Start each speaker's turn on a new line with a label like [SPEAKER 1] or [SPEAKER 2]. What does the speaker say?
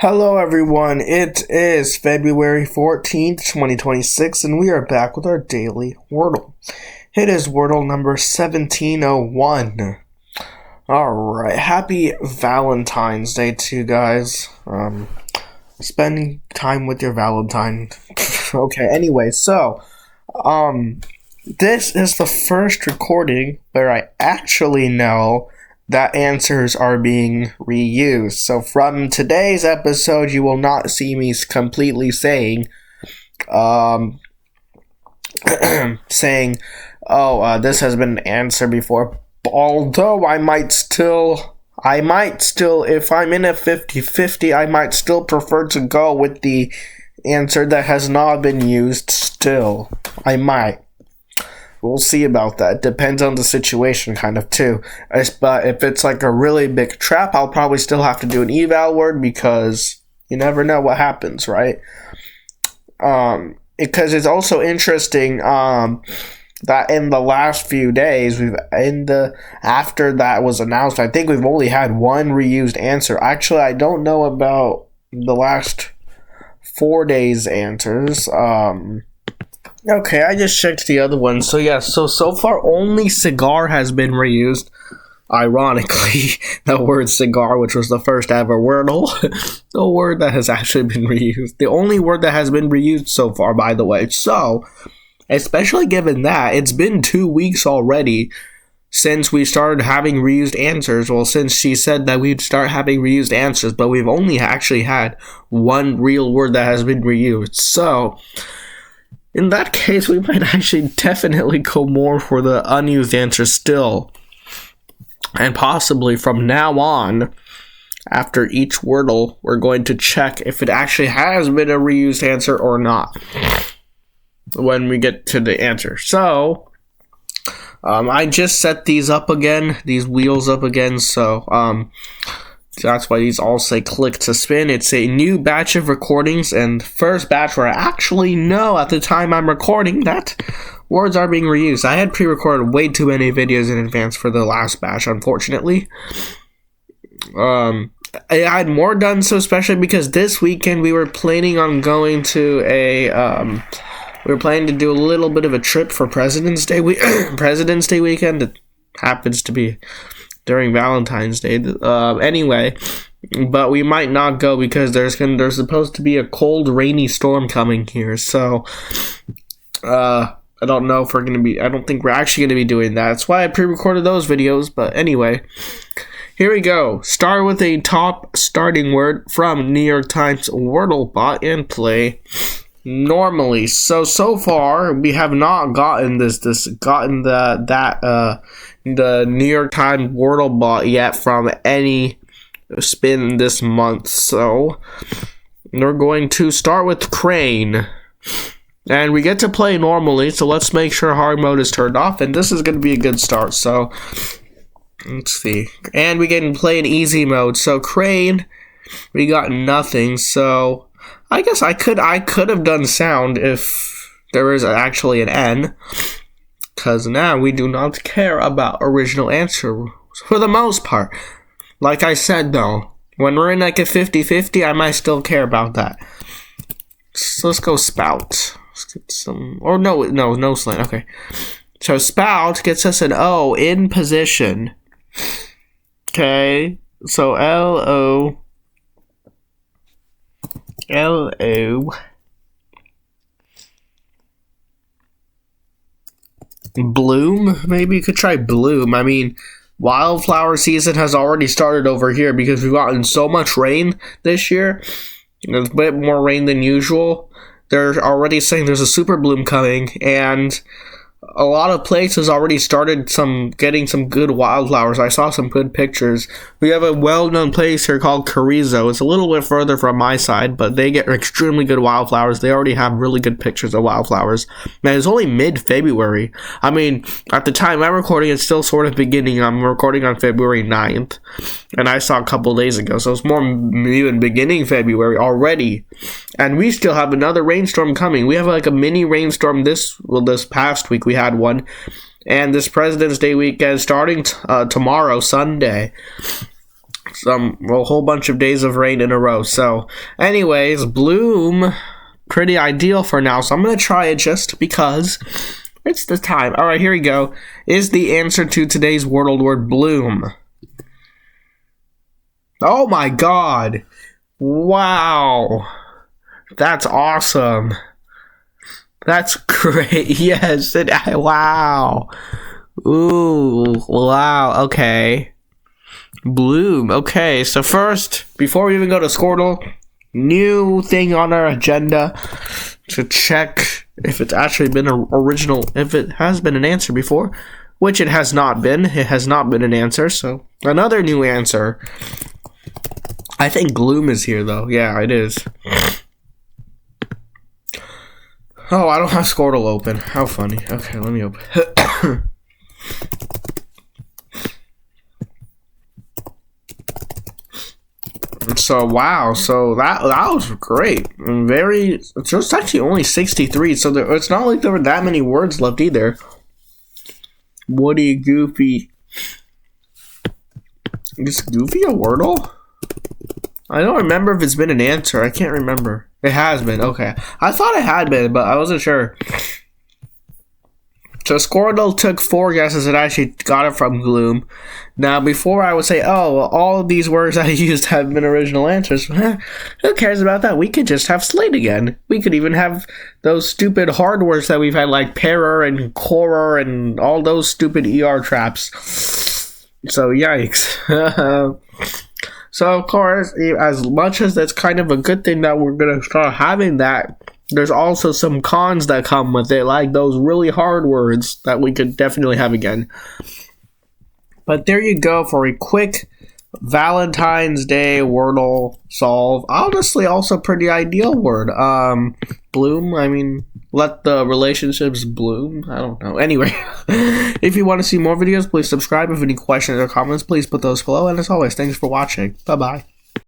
[SPEAKER 1] Hello everyone, it is February 14th, 2026, and we are back with our daily Wordle. It is Wordle number 1701. Alright, happy Valentine's Day to you guys. Spending time with your Valentine. Okay, anyway, so, this is the first recording where I actually know that answers are being reused. So from today's episode, you will not see me completely saying, this has been answered before. Although I might still, if I'm in a 50-50, I might still prefer to go with the answer that has not been used still. I might. We'll see about that. Depends on the situation, kind of, too. But if it's like a really big trap, I'll probably still have to do an eval word because you never know what happens, right? Because it's also interesting that in the last few days, after that was announced, I think we've only had one reused answer. Actually, I don't know about the last 4 days' answers. Okay, I just checked the other one. So yeah, so far only cigar has been reused. Ironically, the word cigar, which was the first ever Wordle, the word that has actually been reused. The only word that has been reused so far, by the way. So, especially given that, it's been 2 weeks already since we started having reused answers. Well, since she said that we'd start having reused answers, but we've only actually had one real word that has been reused. So, in that case, we might actually definitely go more for the unused answer still. And possibly from now on, after each Wordle, we're going to check if it actually has been a reused answer or not when we get to the answer. So, I just set these up again, these wheels up again, so that's why these all say click to spin. It's a new batch of recordings, and first batch where I actually know at the time I'm recording that words are being reused. I had pre-recorded way too many videos in advance for the last batch, unfortunately. I had more done so, especially because this weekend we were planning on going to we were planning to do a little bit of a trip for President's Day weekend. It happens to be during Valentine's Day. Anyway, but we might not go because there's supposed to be a cold, rainy storm coming here. So, I don't know if we're gonna be. I don't think we're actually gonna be doing that. That's why I pre-recorded those videos. But anyway, here we go. Start with a top starting word from New York Times Wordle bot and play normally. So far we have not gotten the New York Times Wordle bot yet from any spin this month. So we're going to start with crane. And we get to play normally, so let's make sure hard mode is turned off, and this is going to be a good start. So let's see. And we can play in easy mode. So crane, we got nothing. So I guess I could have done sound if there is actually an N. Because now we do not care about original answer for the most part. Like I said, though, when we're in like a 50-50, I might still care about that. So let's go spout. Let's get some... Or no slant. Okay. So spout gets us an O in position. Okay. So L-O... Bloom? Maybe you could try bloom. I mean, wildflower season has already started over here because we've gotten so much rain this year. There's a bit more rain than usual. They're already saying there's a super bloom coming, and a lot of places already started getting some good wildflowers. I saw some good pictures. We have a well-known place here called Carrizo. It's a little bit further from my side, but they get extremely good wildflowers. They already have really good pictures of wildflowers. Man, it's only mid-February. I mean, at the time I'm recording, it's still sort of beginning. I'm recording on February 9th, and I saw a couple days ago, so it's more even beginning February already. And we still have another rainstorm coming. We have like a mini rainstorm this past week. We had one, and this President's Day weekend starting tomorrow, Sunday. a whole bunch of days of rain in a row. So, anyways, bloom, pretty ideal for now. So I'm gonna try it just because it's the time. All right, here we go. Is the answer to today's Wordle word bloom? Oh my God! Wow, that's awesome. That's great. Yes. Wow. Ooh. Wow. Okay. Bloom. Okay. So first, before we even go to Squirtle, new thing on our agenda to check if it's actually been an original, if it has been an answer before, which it has not been. It has not been an answer. So another new answer. I think gloom is here though. Yeah, it is. Oh, I don't have Squirtle open. How funny. Okay, let me open. So, wow. So, that was great. Very... It's actually only 63, so it's not like there were that many words left either. Woody, Goofy. Is Goofy a Wordle? I don't remember if it's been an answer. I can't remember. It has been. Okay. I thought it had been, but I wasn't sure. So Squirtle took 4 guesses and actually got it from gloom. Now, before I would say, oh, well, all of these words I used have been original answers. Who cares about that? We could just have Slate again. We could even have those stupid hard words that we've had, like Parer and Corer and all those stupid ER traps. So, yikes. So, of course, as much as that's kind of a good thing that we're going to start having that, there's also some cons that come with it, like those really hard words that we could definitely have again. But there you go for a quick Valentine's Day Wordle solve. Honestly, also pretty ideal word. Bloom, I mean, let the relationships bloom. I don't know. Anyway, if you want to see more videos, please subscribe. If you have any questions or comments, please put those below. And as always, thanks for watching. Bye-bye.